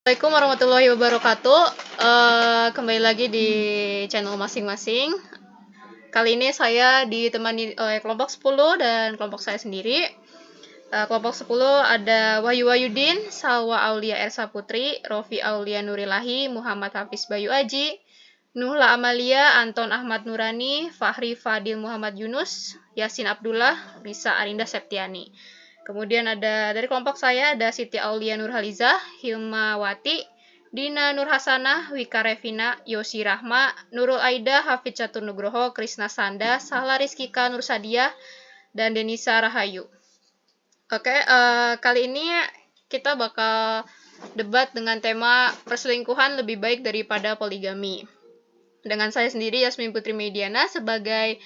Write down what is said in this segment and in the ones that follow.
Assalamualaikum warahmatullahi wabarakatuh. Kembali lagi di channel masing-masing. Kali ini saya ditemani oleh kelompok 10 dan kelompok saya sendiri. Kelompok 10 ada Wahyu Wahyudin, Salwa Aulia Ersa Putri, Rofi Aulia Nurilahi, Muhammad Hafiz Bayu Aji, Nuhla Amalia, Anton Ahmad Nurani, Fahri Fadil Muhammad Yunus, Yasin Abdullah, Risa Arinda Septiani. Kemudian ada dari kelompok saya ada Siti Aulia Nurhaliza, Hilmawati, Dina Nurhasanah, Wika Revina, Yosi Rahma, Nurul Aida, Hafid Catur Nugroho, Krisna Sanda, Sahla Rizkika Nursadia, dan Denisa Rahayu. Oke, kali ini kita bakal debat dengan tema perselingkuhan lebih baik daripada poligami. Dengan saya sendiri Yasmin Putri Mediana sebagai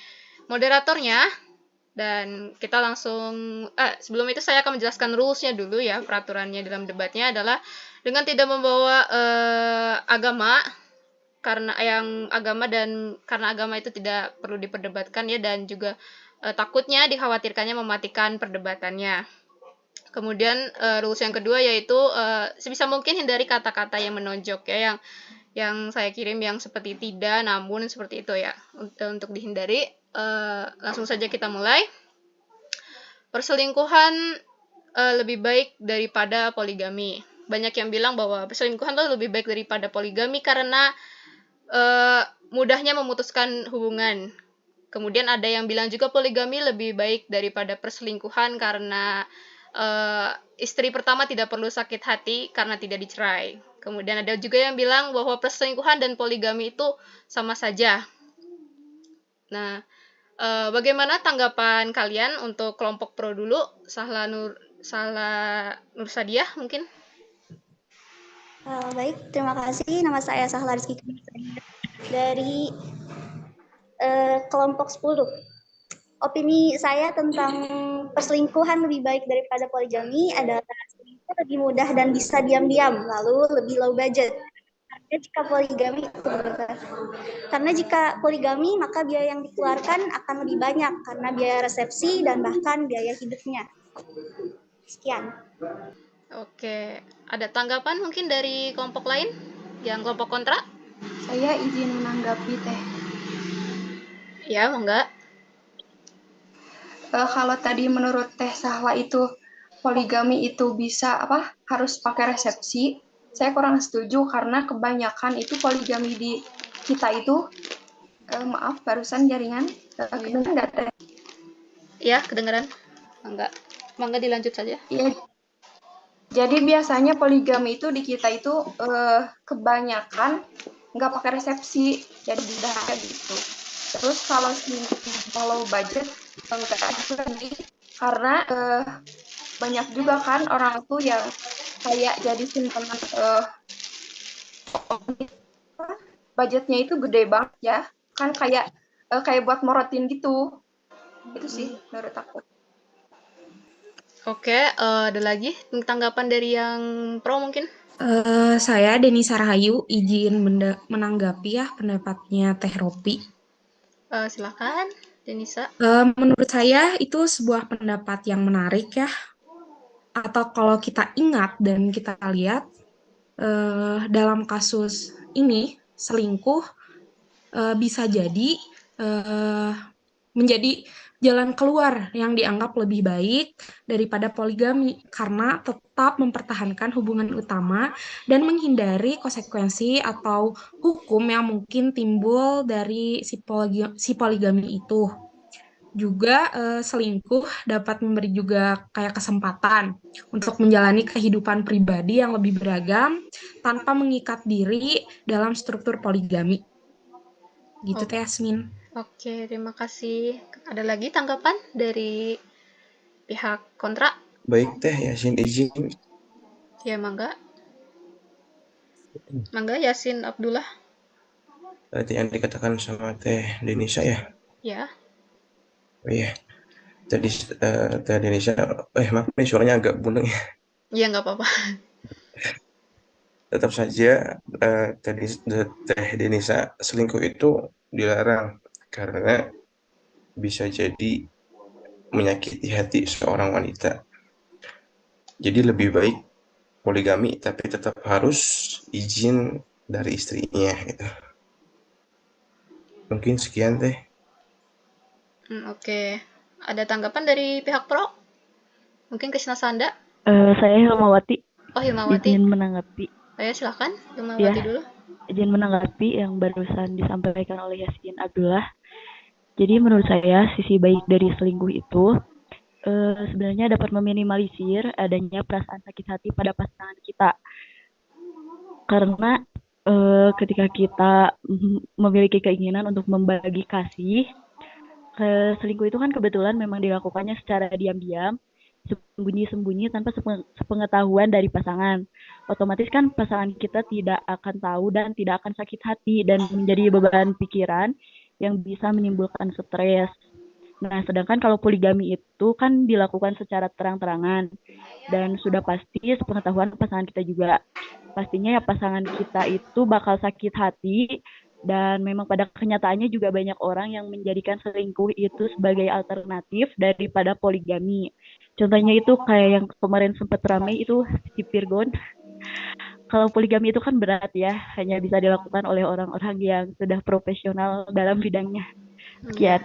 moderatornya. Dan kita langsung, sebelum itu saya akan menjelaskan rules-nya dulu ya, peraturannya dalam debatnya adalah dengan tidak membawa agama, karena agama itu tidak perlu diperdebatkan ya, dan juga takutnya dikhawatirkannya mematikan perdebatannya. Kemudian rules yang kedua yaitu sebisa mungkin hindari kata-kata yang menonjok ya, yang saya kirim yang seperti tidak, namun seperti itu ya, untuk dihindari. Langsung saja kita mulai. Perselingkuhan lebih baik daripada poligami. Banyak yang bilang bahwa perselingkuhan itu lebih baik daripada poligami karena mudahnya memutuskan hubungan. Kemudian ada yang bilang juga poligami lebih baik daripada perselingkuhan karena istri pertama tidak perlu sakit hati karena tidak dicerai. Kemudian ada juga yang bilang bahwa perselingkuhan dan poligami itu sama saja. Nah, bagaimana tanggapan kalian untuk kelompok pro dulu? Sahla Nursadiah mungkin? Baik, terima kasih. Nama saya Sahla Rizkika dari kelompok 10. Opini saya tentang perselingkuhan lebih baik daripada poligami adalah selingkuh lebih mudah dan bisa diam-diam, lalu lebih low budget. Karena jika poligami maka biaya yang dikeluarkan akan lebih banyak karena biaya resepsi dan bahkan biaya hidupnya. Sekian. Oke, ada tanggapan mungkin dari kelompok lain? Yang kelompok kontra? Saya izin menanggapi Teh. Ya, enggak. Kalau tadi menurut Teh Sahla itu poligami itu bisa harus pakai resepsi, saya kurang setuju karena kebanyakan itu poligami di kita itu maaf barusan jaringan kedengaran nggak Teh? Ya, kedengaran. Mangga dilanjut saja. Iya. Jadi biasanya poligami itu di kita itu kebanyakan nggak pakai resepsi, jadi mudah gitu. Terus kalau budget enggak lagi karena banyak juga kan orang tuh yang kayak jadi simpenan budgetnya itu gede banget ya, kan kayak buat morotin gitu. Itu sih menurut aku. Oke, ada lagi tanggapan dari yang pro mungkin? Saya Denisa Rahayu izin menanggapi ya pendapatnya Teh Ropi. Silakan, Denisa. Menurut saya itu sebuah pendapat yang menarik ya. Atau kalau kita ingat dan kita lihat dalam kasus ini selingkuh bisa jadi menjadi jalan keluar yang dianggap lebih baik daripada poligami karena tetap mempertahankan hubungan utama dan menghindari konsekuensi atau hukum yang mungkin timbul dari si poligami itu. Juga selingkuh dapat memberi juga kayak kesempatan untuk menjalani kehidupan pribadi yang lebih beragam tanpa mengikat diri dalam struktur poligami. Gitu Teh Yasmin. Oke, terima kasih. Ada lagi tanggapan dari pihak kontra? Baik Teh, Yasin izin. Ya, mangga. Mangga, Yasin Abdullah. Tadi yang dikatakan sama Teh Denisa ya? Ya. Oh iya. Tadi Teh Denisa, maaf nih suaranya agak buneng ya. Iya, nggak apa-apa. Tetap saja Teh Denisa selingkuh itu dilarang karena bisa jadi menyakiti hati seorang wanita. Jadi lebih baik poligami tapi tetap harus izin dari istrinya gitu. Mungkin sekian teh. Oke. Ada tanggapan dari pihak pro? Mungkin Krisna Sanda? Saya Hilmawati, Oh, Hilmawati. izin menanggapi. Ayo silahkan, Hilmawati Ya. dulu. Izin menanggapi yang barusan disampaikan oleh Yasin Abdullah. Jadi menurut saya sisi baik dari selingkuh itu sebenarnya dapat meminimalisir adanya perasaan sakit hati pada pasangan kita. Karena ketika kita memiliki keinginan untuk membagi kasih, selingkuh itu kan kebetulan memang dilakukannya secara diam-diam, sembunyi-sembunyi tanpa sepengetahuan dari pasangan. Otomatis kan pasangan kita tidak akan tahu dan tidak akan sakit hati dan menjadi beban pikiran yang bisa menimbulkan stres. Nah, sedangkan kalau poligami itu kan dilakukan secara terang-terangan dan sudah pasti sepengetahuan pasangan kita juga. Pastinya ya pasangan kita itu bakal sakit hati dan memang pada kenyataannya juga banyak orang yang menjadikan selingkuh itu sebagai alternatif daripada poligami. Contohnya itu kayak yang kemarin sempat ramai itu si Virgon. Kalau poligami itu kan berat ya, hanya bisa dilakukan oleh orang-orang yang sudah profesional dalam bidangnya. Sekian.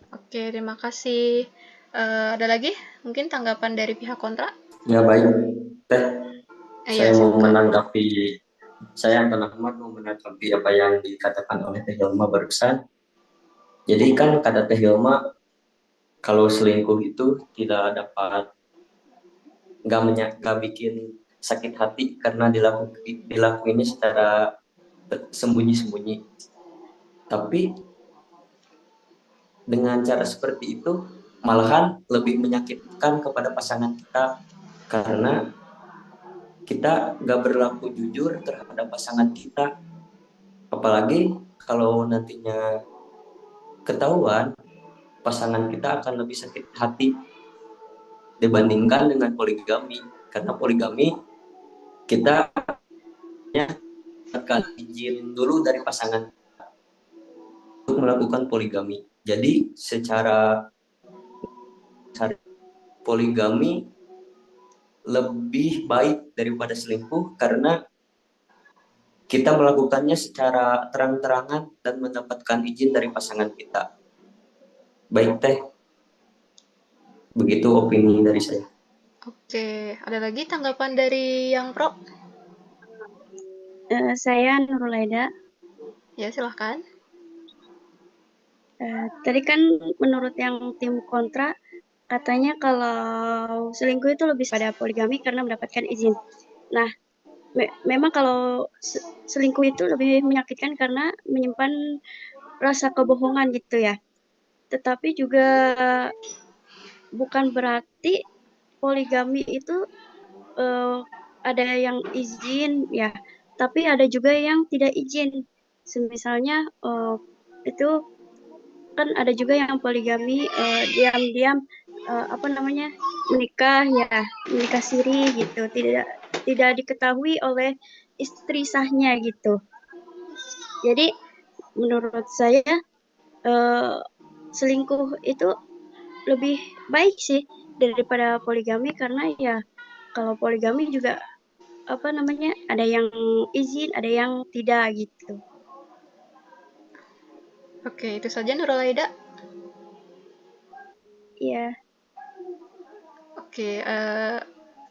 Oke, terima kasih. Ada lagi mungkin tanggapan dari pihak kontra? Ya baik, Teh. Iya, Saya mau silakan. menanggapi, saya Anton Ahmad mau menanggapi apa yang dikatakan oleh Teh Hilma barusan. Jadi kan kata Teh Hilma, kalau selingkuh itu tidak dapat, nggak bikin sakit hati karena dilakuinnya secara sembunyi-sembunyi. Tapi dengan cara seperti itu malahan lebih menyakitkan kepada pasangan kita karena kita nggak berlaku jujur terhadap pasangan kita. Apalagi kalau nantinya ketahuan, pasangan kita akan lebih sakit hati dibandingkan dengan poligami. Karena poligami kita akan izin dulu dari pasangan untuk melakukan poligami. Jadi secara poligami lebih baik daripada selingkuh karena kita melakukannya secara terang-terangan dan mendapatkan izin dari pasangan kita. Baik Teh, begitu opini dari saya. Oke, ada lagi tanggapan dari yang pro? Saya Nurulaida. Ya, silahkan. Tadi kan menurut yang tim kontra, katanya kalau selingkuh itu lebih pada poligami karena mendapatkan izin. Nah, memang kalau selingkuh itu lebih menyakitkan karena menyimpan rasa kebohongan gitu ya. Tetapi juga bukan berarti poligami itu ada yang izin ya, tapi ada juga yang tidak izin. Misalnya itu kan ada juga yang poligami diam-diam menikah siri gitu, tidak diketahui oleh istri sahnya gitu. Jadi menurut saya selingkuh itu lebih baik sih daripada poligami karena ya kalau poligami juga ada yang izin, ada yang tidak gitu. Oke, itu saja Nurulaida. Iya. Oke,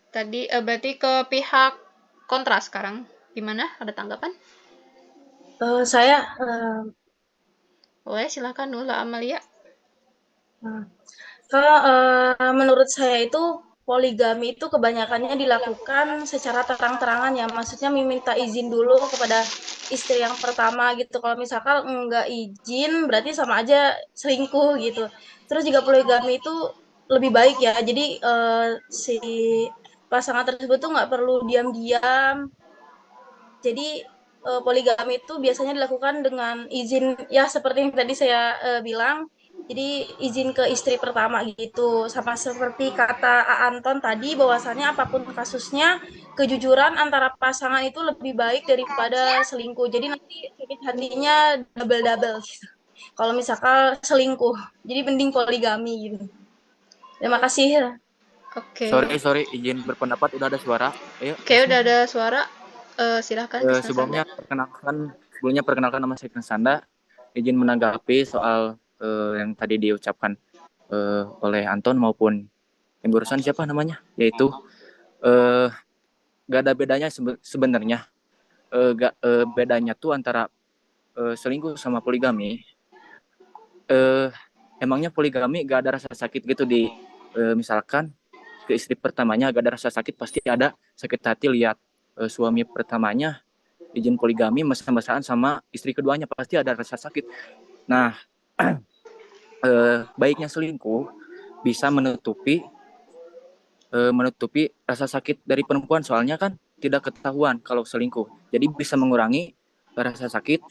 tadi berarti ke pihak kontra sekarang. Gimana? Ada tanggapan? Saya Boleh, silakan Nula Amalia. Kalau menurut saya itu poligami itu kebanyakannya dilakukan secara terang-terangan ya, maksudnya meminta izin dulu kepada istri yang pertama gitu. Kalau misalkan enggak izin berarti sama aja selingkuh gitu. Terus juga poligami itu lebih baik ya, jadi si pasangan tersebut tuh nggak perlu diam-diam. Jadi poligami itu biasanya dilakukan dengan izin ya seperti yang tadi saya bilang. Jadi izin ke istri pertama gitu, sama seperti kata Anton tadi bahwasannya apapun kasusnya kejujuran antara pasangan itu lebih baik daripada selingkuh. Jadi nanti sakit hatinya double gitu. Kalau misalkan selingkuh, jadi mending poligami gitu. Terima kasih. Oke. Sorry, izin berpendapat, udah ada suara. Ayo. Oke, udah ada suara. Silahkan Krisna Sanda. Sebelumnya perkenalkan nama saya Krisna Sanda. Izin menanggapi soal yang tadi diucapkan oleh Anton maupun yang barusan siapa namanya, yaitu gak ada bedanya sebenarnya. Bedanya tuh antara selingkuh sama poligami. Emangnya poligami gak ada rasa sakit gitu di misalkan ke istri pertamanya gak ada rasa sakit, pasti ada sakit hati lihat suami pertamanya izin poligami mesra-mesraan sama istri keduanya, pasti ada rasa sakit. Nah, baiknya selingkuh bisa menutupi rasa sakit dari perempuan, soalnya kan tidak ketahuan kalau selingkuh, jadi bisa mengurangi rasa sakit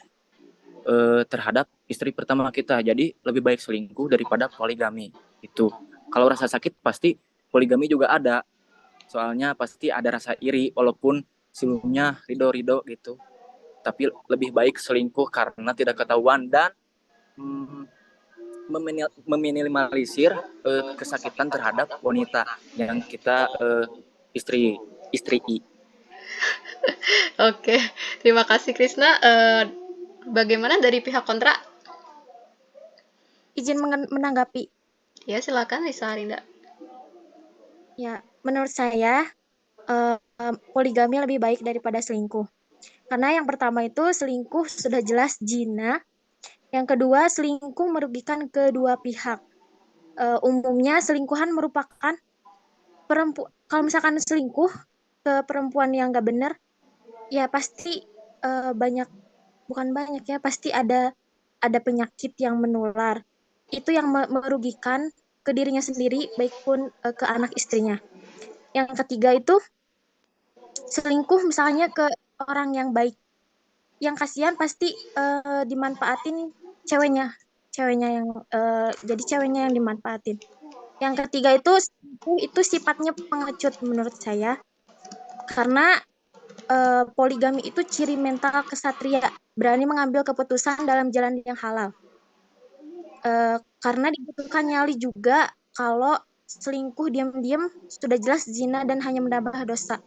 terhadap istri pertama kita. Jadi lebih baik selingkuh daripada poligami. Itu kalau rasa sakit pasti poligami juga ada, soalnya pasti ada rasa iri walaupun sebelumnya ridho gitu, tapi lebih baik selingkuh karena tidak ketahuan dan meminimalisir kesakitan terhadap wanita yang kita istri. Oke, terima kasih Krisna. Bagaimana dari pihak kontra? Izin menanggapi. Ya, silakan Lisa Arinda. Ya, menurut saya poligami lebih baik daripada selingkuh. Karena yang pertama itu selingkuh sudah jelas zina. Yang kedua, selingkuh merugikan kedua pihak. Umumnya selingkuhan merupakan kalau misalkan selingkuh ke perempuan yang nggak benar, ya pasti pasti ada penyakit yang menular. Itu yang merugikan ke dirinya sendiri, baik pun ke anak istrinya. Yang ketiga itu selingkuh misalnya ke orang yang baik, yang kasihan pasti dimanfaatin ceweknya yang jadi ceweknya yang dimanfaatin. Yang ketiga itu sifatnya pengecut menurut saya, karena poligami itu ciri mental kesatria, berani mengambil keputusan dalam jalan yang halal. Karena dibutuhkan nyali juga kalau selingkuh diam-diam sudah jelas zina dan hanya menambah dosa.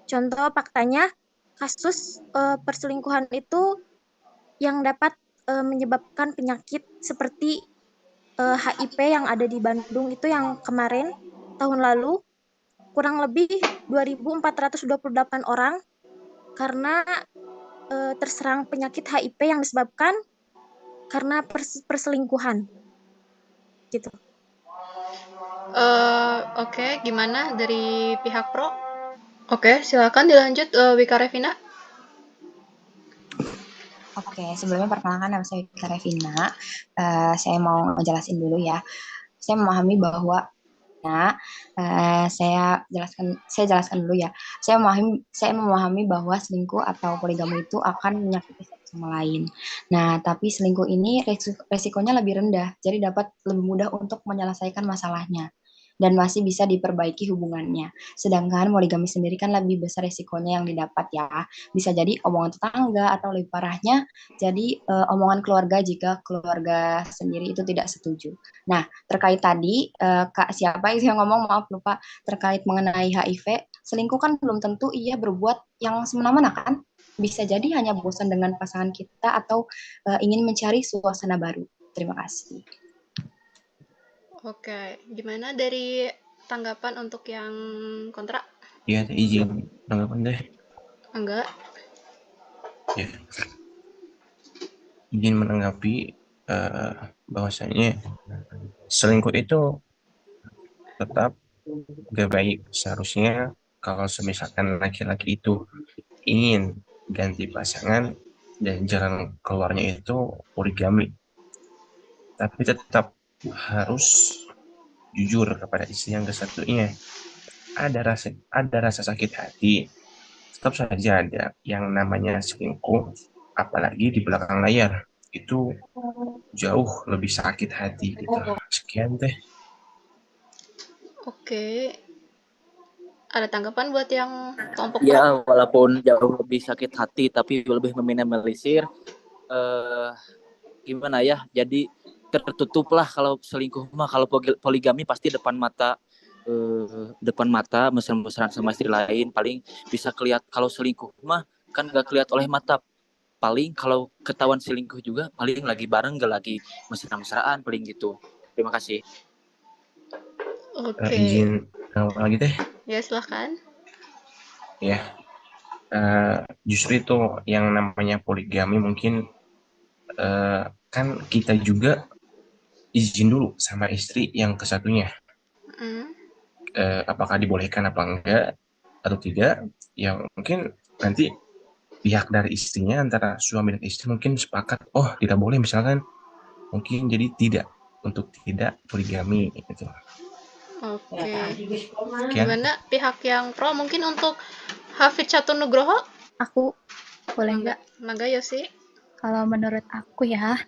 Contoh faktanya, kasus perselingkuhan itu yang dapat menyebabkan penyakit seperti HIV yang ada di Bandung itu yang kemarin tahun lalu kurang lebih 2.428 orang karena terserang penyakit HIV yang disebabkan karena perselingkuhan gitu. Oke, gimana dari pihak pro? Oke, silakan dilanjut Wika Revina. Oke, sebelumnya perkenalkan nama saya Wika Revina. Saya mau ngejelasin dulu ya. Saya memahami bahwa saya jelaskan dulu ya. Saya memahami bahwa selingkuh atau poligami itu akan menyakiti satu sama lain. Nah, tapi selingkuh ini resikonya lebih rendah, jadi dapat lebih mudah untuk menyelesaikan masalahnya dan masih bisa diperbaiki hubungannya. Sedangkan poligami sendiri kan lebih besar resikonya yang didapat ya. Bisa jadi omongan tetangga atau lebih parahnya jadi omongan keluarga jika keluarga sendiri itu tidak setuju. Nah, terkait tadi Kak siapa yang ngomong, maaf lupa, terkait mengenai HIV, selingkuh kan belum tentu ia berbuat yang semena-mena kan? Bisa jadi hanya bosan dengan pasangan kita atau ingin mencari suasana baru. Terima kasih. Oke, gimana dari tanggapan untuk yang kontra? Ya, izin tanggapan deh. Enggak. Ya. Izin menanggapi bahwasanya selingkuh itu tetap gak baik. Seharusnya kalau misalkan laki-laki itu ingin ganti pasangan dan jalan keluarnya itu poligami, tapi tetap harus jujur kepada istri yang kesatunya. Ada rasa sakit hati, tetap saja ada yang namanya selingkuh, apalagi di belakang layar itu jauh lebih sakit hati gitu. Sekian teh. Oke. Ada tanggapan buat yang kelompok ya, walaupun jauh lebih sakit hati tapi lebih meminimalisir gimana ya, jadi tertutup lah. Kalau selingkuh mah, kalau poligami pasti depan mata depan mata mesra-mesraan sama istri lain, paling bisa kelihat. Kalau selingkuh mah kan nggak kelihat oleh mata, paling kalau ketahuan selingkuh juga paling lagi bareng gak lagi mesra-mesraan paling gitu. Terima kasih. Oke. Izin lagi teh. Ya, silahkan. Ya, justru itu yang namanya poligami mungkin kan kita juga izin dulu sama istri yang kesatunya. Apakah dibolehkan apa enggak atau tidak, ya mungkin nanti pihak dari istrinya antara suami dan istri mungkin sepakat, oh tidak boleh misalkan, mungkin jadi tidak, untuk tidak poligami gitu. Oke. Gimana pihak yang pro mungkin untuk Hafid Catur Nugroho? Aku boleh nggak? Mangga Yosi. Kalau menurut aku ya,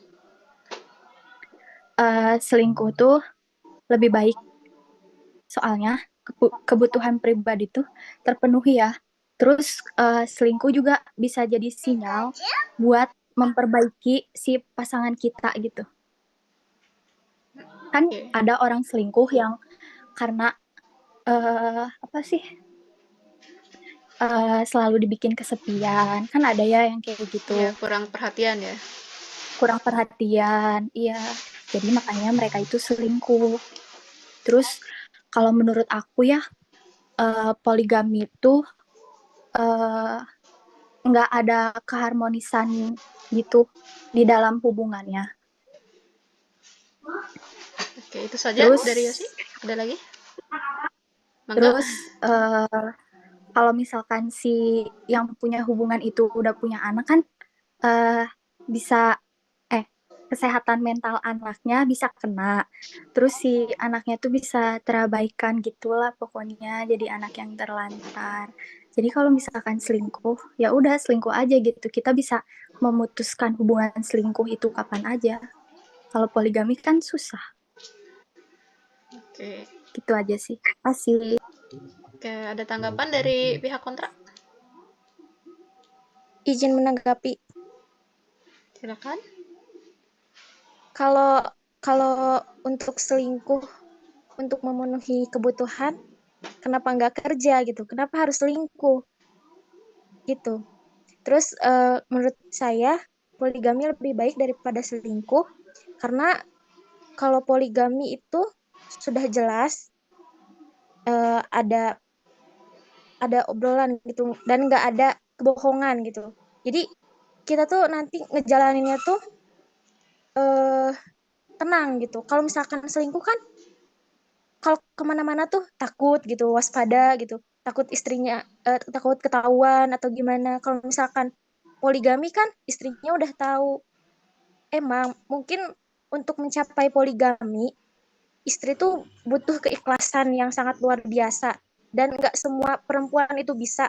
selingkuh tuh lebih baik. Soalnya kebutuhan pribadi tuh terpenuhi ya. Terus selingkuh juga bisa jadi sinyal buat memperbaiki si pasangan kita gitu. Kan ada orang selingkuh yang karena apa sih? Selalu dibikin kesepian. Kan ada ya yang kayak gitu. Ya, kurang perhatian ya. Kurang perhatian, iya. Jadi makanya mereka itu selingkuh. Terus kalau menurut aku ya, poligami itu nggak ada keharmonisan gitu di dalam hubungannya. Oke, itu saja Terus, dari Yosi. Ada lagi? Mangga. Terus kalau misalkan si yang punya hubungan itu udah punya anak kan bisa kesehatan mental anaknya bisa kena. Terus si anaknya tuh bisa terabaikan gitulah pokoknya, jadi anak yang terlantar. Jadi kalau misalkan selingkuh, ya udah selingkuh aja gitu. Kita bisa memutuskan hubungan selingkuh itu kapan aja. Kalau poligami kan susah. Oke. Gitu aja sih. Kasih. Oke, ada tanggapan dari pihak kontra? Izin menanggapi. Silakan. Kalau untuk selingkuh, untuk memenuhi kebutuhan, kenapa nggak kerja gitu? Kenapa harus selingkuh? Gitu. Terus menurut saya poligami lebih baik daripada selingkuh, karena kalau poligami itu sudah jelas ada obrolan gitu dan nggak ada kebohongan gitu. Jadi kita tuh nanti ngejalaninnya tuh tenang gitu. Kalau misalkan selingkuh kan, kalau kemana-mana tuh takut gitu, waspada gitu, takut istrinya takut ketahuan atau gimana. Kalau misalkan poligami kan istrinya udah tahu. Emang mungkin untuk mencapai poligami istri tuh butuh keikhlasan yang sangat luar biasa dan nggak semua perempuan itu bisa.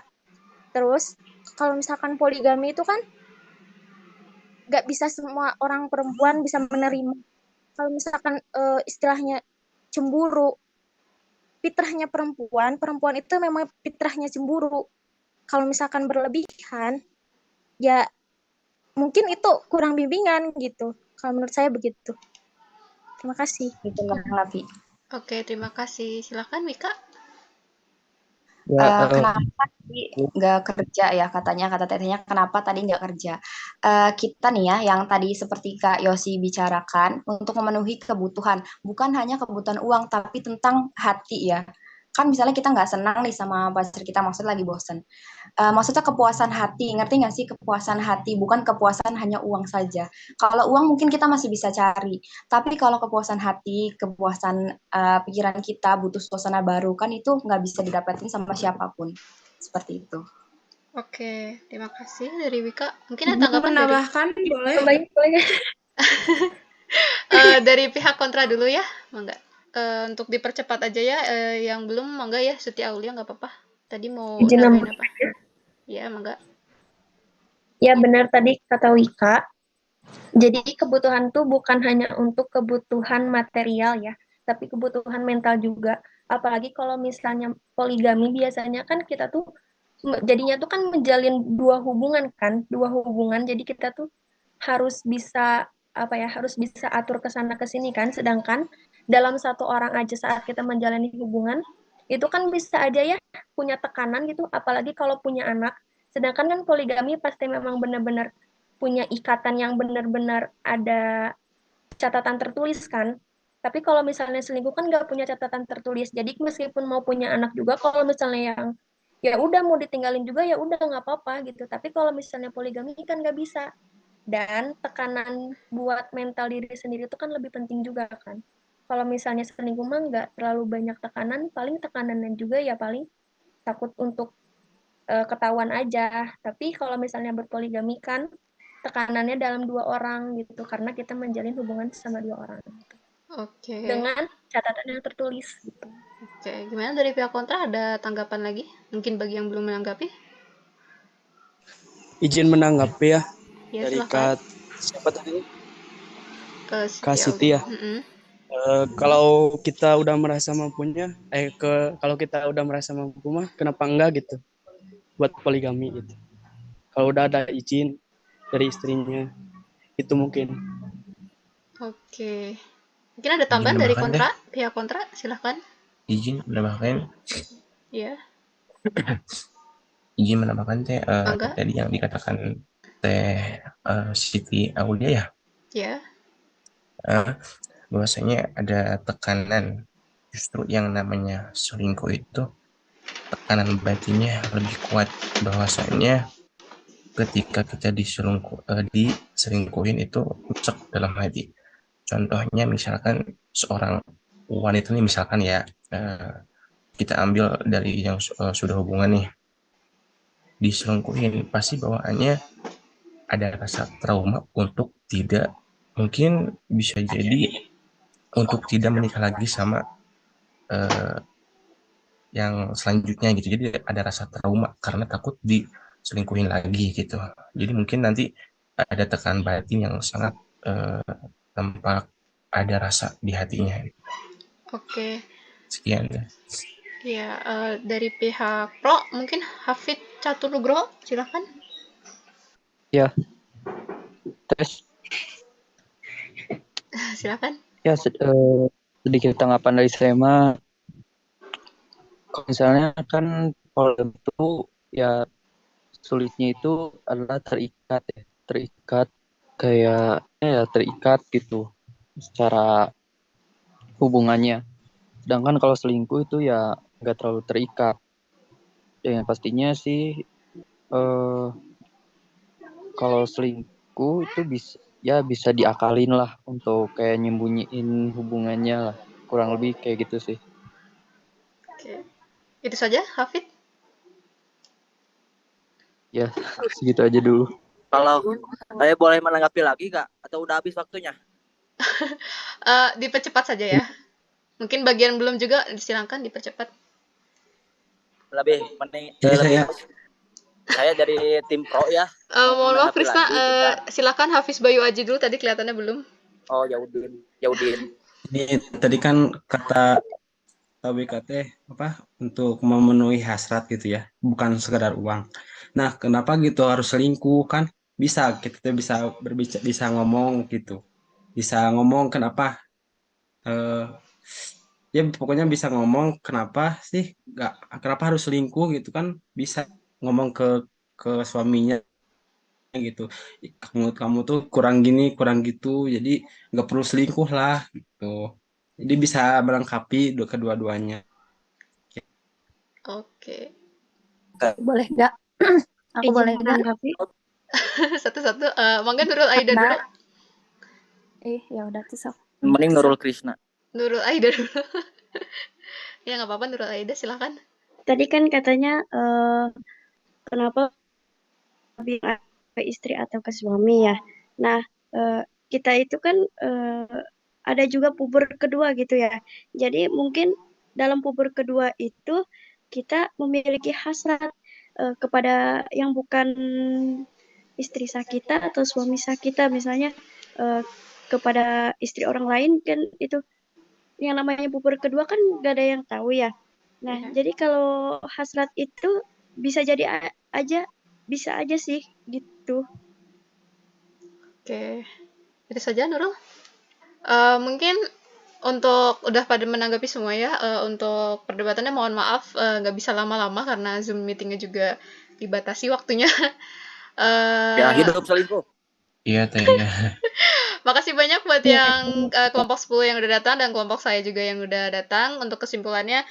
Terus kalau misalkan poligami itu kan nggak bisa semua orang perempuan bisa menerima. Kalau misalkan istilahnya cemburu, fitrahnya perempuan itu memang fitrahnya cemburu. Kalau misalkan berlebihan, ya mungkin itu kurang bimbingan gitu. Kalau menurut saya begitu. Terima kasih. Oke, terima kasih. Silakan Mika. Kenapa tadi nggak kerja ya, kata tetehnya kenapa tadi nggak kerja. Kita nih ya yang tadi seperti Kak Yosi bicarakan untuk memenuhi kebutuhan, bukan hanya kebutuhan uang tapi tentang hati ya. Kan misalnya kita nggak senang nih sama pacar kita, maksudnya lagi bosen. Maksudnya kepuasan hati, ngerti nggak sih kepuasan hati, bukan kepuasan hanya uang saja. Kalau uang mungkin kita masih bisa cari, tapi kalau kepuasan hati, kepuasan pikiran kita, butuh suasana baru, kan itu nggak bisa didapetin sama siapapun. Seperti itu. Oke, terima kasih dari Wika. Mungkin ada tanggapan menambahkan, boleh? Dari pihak kontra dulu ya, mangga. Untuk dipercepat aja ya, yang belum mangga ya, Suti Aulia nggak apa-apa. Tadi mau nambahin apa? Ya, mangga. Ya benar tadi kata Wika. Jadi kebutuhan tuh bukan hanya untuk kebutuhan material ya, tapi kebutuhan mental juga. Apalagi kalau misalnya poligami, biasanya kan kita tuh jadinya tuh kan menjalin dua hubungan. Jadi kita tuh harus bisa harus bisa atur ke sana ke sini kan. Sedangkan dalam satu orang aja saat kita menjalani hubungan, itu kan bisa aja ya punya tekanan gitu, apalagi kalau punya anak. Sedangkan kan poligami pasti memang benar-benar punya ikatan yang benar-benar ada catatan tertulis kan. Tapi kalau misalnya selingkuh kan nggak punya catatan tertulis. Jadi meskipun mau punya anak juga, kalau misalnya yang ya udah mau ditinggalin juga ya udah nggak apa-apa gitu. Tapi kalau misalnya poligami kan nggak bisa. Dan tekanan buat mental diri sendiri itu kan lebih penting juga kan. Kalau misalnya selingkuh mah nggak terlalu banyak tekanan, paling tekanannya juga ya paling takut untuk ketahuan aja. Tapi kalau misalnya berpoligami kan tekanannya dalam 2 orang gitu, karena kita menjalin hubungan sama 2 orang Oke. dengan catatan yang tertulis. Gitu. Oke, gimana dari pihak kontra, ada tanggapan lagi? Mungkin bagi yang belum menanggapi? Izin menanggapi ya Ya, dari silakan. siapa tadi? Ke Siti ya. Kalau kita udah merasa mampunya, kalau kita udah merasa mampu mah, kenapa enggak gitu? Buat poligami gitu. Kalau udah ada izin dari istrinya, itu mungkin. Oke. Mungkin ada tambahan dari kontra, pihak kontra, silahkan. Izin menambahkan. Ya. Izin menambahkan teh tadi yang dikatakan teh Siti Aulia ya. Ya. Bahwasanya ada tekanan, justru yang namanya selingkuh itu tekanan batinnya lebih kuat, bahwasanya ketika kita diselingkuhin itu rusak dalam hati. Contohnya misalkan seorang wanita nih, misalkan ya kita ambil dari yang sudah hubungan nih, diselingkuhin pasti bawaannya ada rasa trauma untuk tidak, mungkin bisa jadi untuk tidak menikah lagi sama yang selanjutnya gitu. Jadi ada rasa trauma karena takut diselingkuhin lagi gitu. Jadi mungkin nanti ada tekanan batin yang sangat tampak ada rasa di hatinya. Oke. Sekian ya. Ya, dari pihak pro mungkin Hafid Catur Nugroho, silakan. Ya. Tes. Silakan. Ya, sedikit tanggapan dari saya mah, misalnya kan poligami itu ya sulitnya itu adalah terikat gitu secara hubungannya. Sedangkan kalau selingkuh itu ya nggak terlalu terikat. Dan pastinya sih kalau selingkuh itu bisa diakalin lah untuk kayak nyembunyiin hubungannya lah, kurang lebih kayak gitu sih. Oke. Itu saja, Hafid? Ya, segitu aja dulu. Kalau saya boleh menanggapi lagi nggak? Atau udah habis waktunya? Dipercepat saja ya. Mungkin bagian belum juga, silakan dipercepat. Lebih mending saya dari tim pro ya. Mohon maaf Krisna, silakan Hafiz Bayu Aji dulu, tadi kelihatannya belum. Oh, Yaudin. Ini tadi kan kata WKT untuk memenuhi hasrat gitu ya, bukan sekedar uang. Nah, kenapa gitu harus selingkuh? Kan bisa kita bisa berbicara, bisa ngomong gitu, bisa ngomong kenapa ya pokoknya bisa ngomong kenapa sih kenapa harus selingkuh gitu kan, bisa ngomong ke suaminya gitu, kamu tuh kurang gini kurang gitu, jadi nggak perlu selingkuh lah gitu, jadi bisa melengkapi kedua-duanya. Oke. Boleh nggak? Aku boleh nggak? Satu-satu. Mangga Nurul Aida dulu. Ya udah tuh sok. Mending Nurul Krisna. Nurul Aida dulu. Ya nggak apa-apa, Nurul Aida silakan. Tadi kan katanya kenapa lebih ke istri atau ke suami ya. Nah, kita itu kan ada juga puber kedua gitu ya. Jadi mungkin dalam puber kedua itu kita memiliki hasrat kepada yang bukan istri sah kita atau suami sah kita, misalnya kepada istri orang lain, kan itu yang namanya puber kedua kan gak ada yang tahu ya. Nah, jadi kalau hasrat itu bisa jadi bisa aja sih gitu. Oke, itu saja Nurul. Mungkin untuk udah pada menanggapi semua ya. Untuk perdebatannya mohon maaf nggak bisa lama-lama karena Zoom meetingnya juga dibatasi waktunya. Ya, hidup selingkuh. Iya, Teh. Makasih banyak buat yang kelompok 10 yang udah datang dan kelompok saya juga yang udah datang. Untuk kesimpulannya,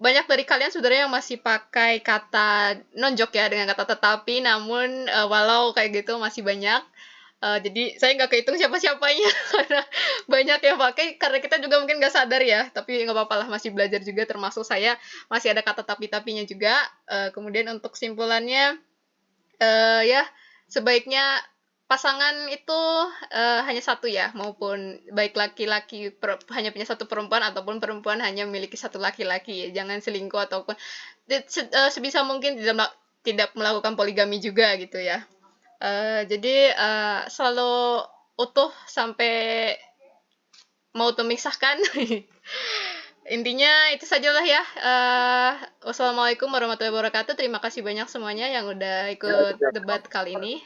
banyak dari kalian sebenarnya yang masih pakai kata nonjok ya dengan kata tetapi, namun walau kayak gitu masih banyak. Jadi saya nggak kehitung siapa-siapanya karena banyak yang pakai, karena kita juga mungkin nggak sadar ya, tapi nggak apa-apa lah, masih belajar juga, termasuk saya masih ada kata tapi-tapinya juga. Kemudian untuk kesimpulannya, ya sebaiknya pasangan itu hanya satu ya, maupun baik laki-laki hanya punya satu perempuan ataupun perempuan hanya memiliki satu laki-laki, jangan selingkuh ataupun sebisa mungkin tidak melakukan poligami juga gitu ya. Jadi selalu utuh sampai mau memisahkan. Intinya itu sajalah ya. Wassalamualaikum warahmatullahi wabarakatuh. Terima kasih banyak semuanya yang udah ikut debat kali ini.